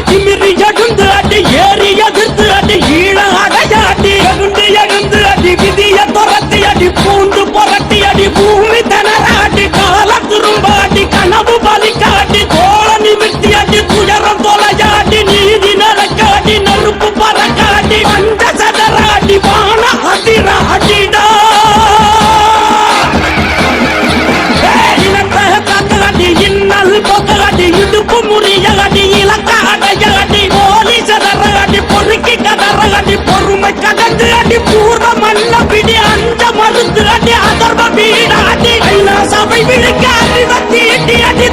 திமிரி எழுந்து அடி ஏறி எதிர்த்து அடி ஈழ அடையாடி எழுந்து எழுந்து அடி விதிய துரத்தி அடி பூந்து புரட்டி அடி பூமி தனராடி கால திரும்பாடி கனவு பலிக்காடி தோழ நிமித்தி அடி துயரம் தொலையாடி நீதி நடக்காடி நெருப்பு பறக்காடி அந்த சதராடி வான அதிராடிடா இன்னல் பொக்கடி இடுப்பு முறியடி இலக்க அடையடி போலி சதரடி பொறுக்கி கதறடி பொறுமை கதந்து அடி பூர்வ மல்ல பிடி அந்த மருந்து அடி அதர்வ வீடாடி சபை விழுக்க அறிவத்தி அடி